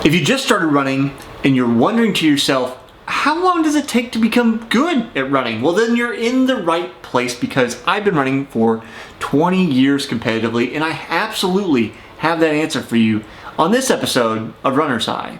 If you just started running and you're wondering to yourself, how long does it take to become good at running? Well, then you're in the right place, because I've been running for 20 years competitively, and I absolutely have that answer for you on this episode of Runner's High.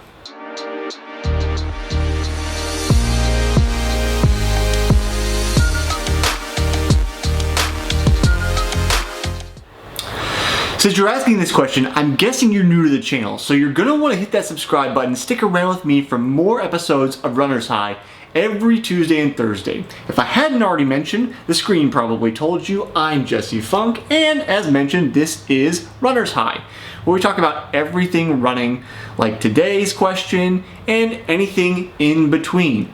Since you're asking this question, I'm guessing you're new to the channel, so you're going to want to hit that subscribe button. Stick around with me for more episodes of Runner's High every Tuesday and Thursday. If I hadn't already mentioned, the screen probably told you, I'm Jesse Funk, and as mentioned, this is Runner's High, where we talk about everything running, like today's question and anything in between.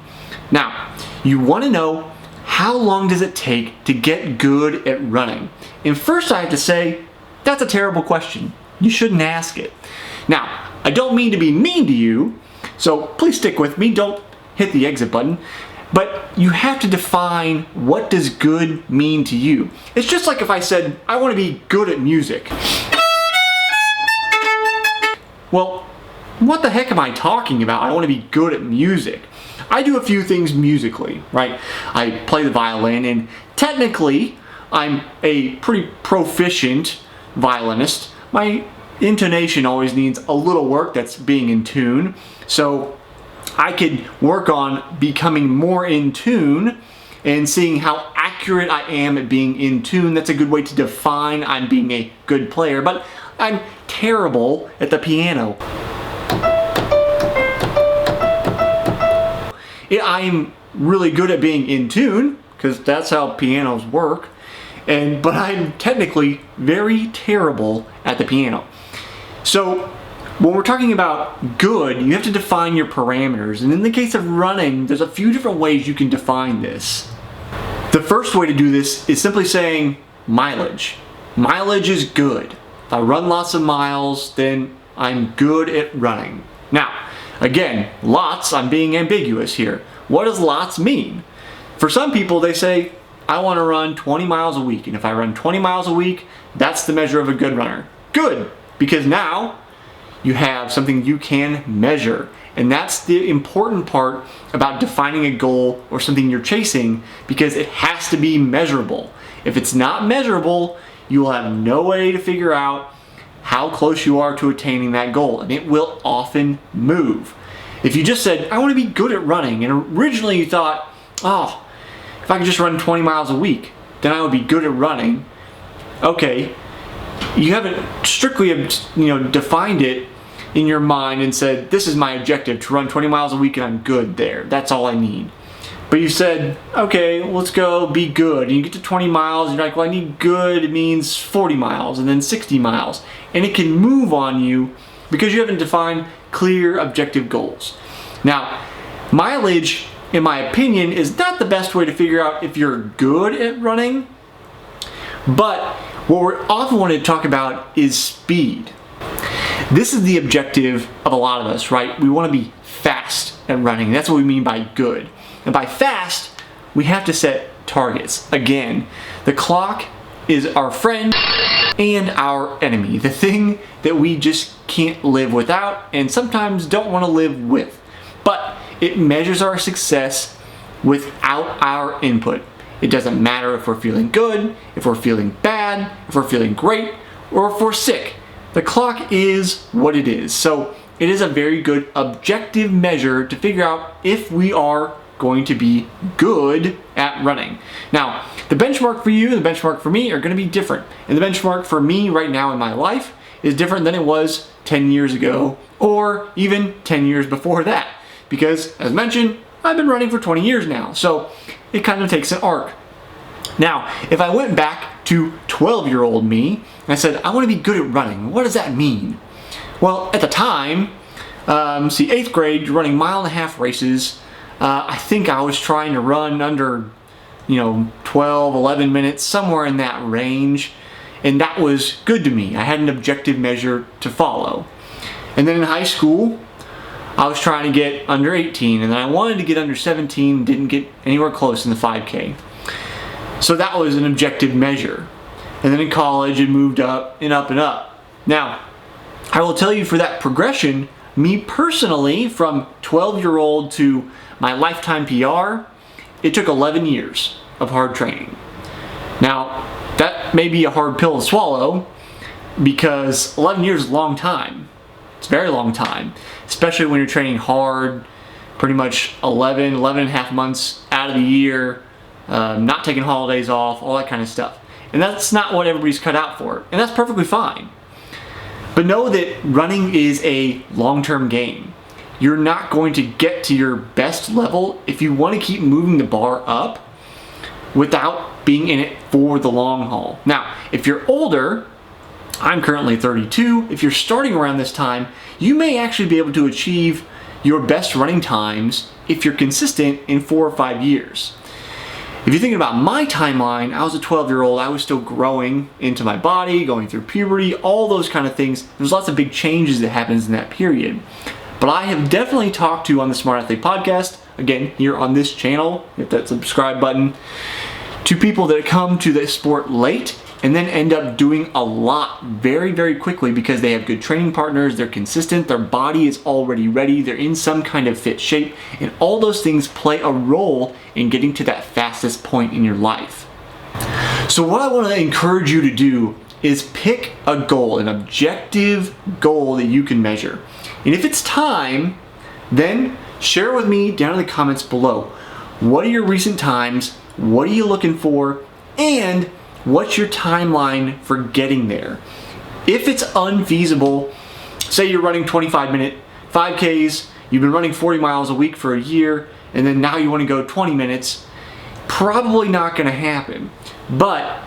Now, you want to know, how long does it take to get good at running? And first I have to say, that's a terrible question. You shouldn't ask it. Now, I don't mean to be mean to you, so please stick with me. Don't hit the exit button. But you have to define, what does good mean to you? It's just like if I said, I want to be good at music. Well, what the heck am I talking about? I want to be good at music. I do a few things musically, right? I play the violin, and technically, I'm a pretty proficient violinist. My intonation always needs a little work, that's being in tune. So I could work on becoming more in tune and seeing how accurate I am at being in tune. That's a good way to define I'm being a good player, but I'm terrible at the piano. I'm really good at being in tune, because that's how pianos work. But I'm technically very terrible at the piano. So when we're talking about good, you have to define your parameters. And in the case of running, there's a few different ways you can define this. The first way to do this is simply saying mileage. Mileage is good. If I run lots of miles, then I'm good at running. Now, again, lots, I'm being ambiguous here. What does lots mean? For some people, they say, I want to run 20 miles a week, and if I run 20 miles a week, that's the measure of a good runner. Good, because now you have something you can measure, and that's the important part about defining a goal or something you're chasing, because it has to be measurable. If it's not measurable, you will have no way to figure out how close you are to attaining that goal, and it will often move. If you just said, I want to be good at running, and originally you thought, oh, if I could just run 20 miles a week, then I would be good at running. Okay, you haven't strictly, defined it in your mind and said, this is my objective, to run 20 miles a week and I'm good there. That's all I need. But you said, okay, let's go be good. And you get to 20 miles and you're like, well, I need good, it means 40 miles and then 60 miles. And it can move on you because you haven't defined clear objective goals. Now, mileage, in my opinion, is not the best way to figure out if you're good at running, but what we're often wanting to talk about is speed. This is the objective of a lot of us, right? We want to be fast at running. That's what we mean by good. And by fast, we have to set targets. Again, the clock is our friend and our enemy, the thing that we just can't live without and sometimes don't want to live with. But it measures our success without our input. It doesn't matter if we're feeling good, if we're feeling bad, if we're feeling great, or if we're sick. The clock is what it is. So it is a very good objective measure to figure out if we are going to be good at running. Now, the benchmark for you and the benchmark for me are going to be different. And the benchmark for me right now in my life is different than it was 10 years ago or even 10 years before that. Because, as mentioned, I've been running for 20 years now, so it kind of takes an arc. Now, if I went back to 12-year-old me and I said, I want to be good at running, what does that mean? Well, at the time, 8th grade, you're running 1.5 mile races. I think I was trying to run under, 12, 11 minutes, somewhere in that range, and that was good to me. I had an objective measure to follow. And then in high school, I was trying to get under 18, and then I wanted to get under 17, didn't get anywhere close in the 5K. So that was an objective measure. And then in college, it moved up and up and up. Now, I will tell you, for that progression, me personally, from 12-year-old to my lifetime PR, it took 11 years of hard training. Now, that may be a hard pill to swallow because 11 years is a long time. It's a very long time, especially when you're training hard, pretty much 11 and a half months out of the year, not taking holidays off, all that kind of stuff. And that's not what everybody's cut out for, and that's perfectly fine. But know that running is a long-term game. You're not going to get to your best level if you want to keep moving the bar up without being in it for the long haul. Now, if you're older, I'm currently 32, if you're starting around this time, you may actually be able to achieve your best running times if you're consistent in 4 or 5 years. If you're thinking about my timeline, I was a 12-year-old, I was still growing into my body, going through puberty, all those kind of things. There's lots of big changes that happens in that period. But I have definitely talked to on the Smart Athlete podcast, again, here on this channel, hit that subscribe button, to people that come to the sport late and then end up doing a lot very, very quickly because they have good training partners, they're consistent, their body is already ready, they're in some kind of fit shape, and all those things play a role in getting to that fastest point in your life. So what I want to encourage you to do is pick a goal, an objective goal that you can measure. And if it's time, then share with me down in the comments below. What are your recent times? What are you looking for? And what's your timeline for getting there? If it's unfeasible, say you're running 25-minute 5Ks, you've been running 40 miles a week for a year, and then now you want to go 20 minutes, probably not going to happen. But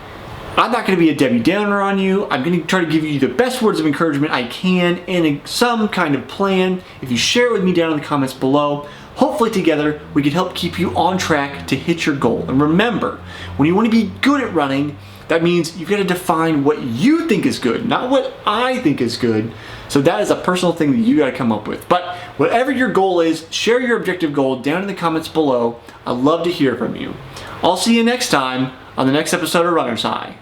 I'm not going to be a Debbie Downer on you. I'm going to try to give you the best words of encouragement I can and some kind of plan. If you share it with me down in the comments below, hopefully together we can help keep you on track to hit your goal. And remember, when you want to be good at running, that means you've got to define what you think is good, not what I think is good. So that is a personal thing that you got to come up with. But whatever your goal is, share your objective goal down in the comments below. I'd love to hear from you. I'll see you next time on the next episode of Runner's High.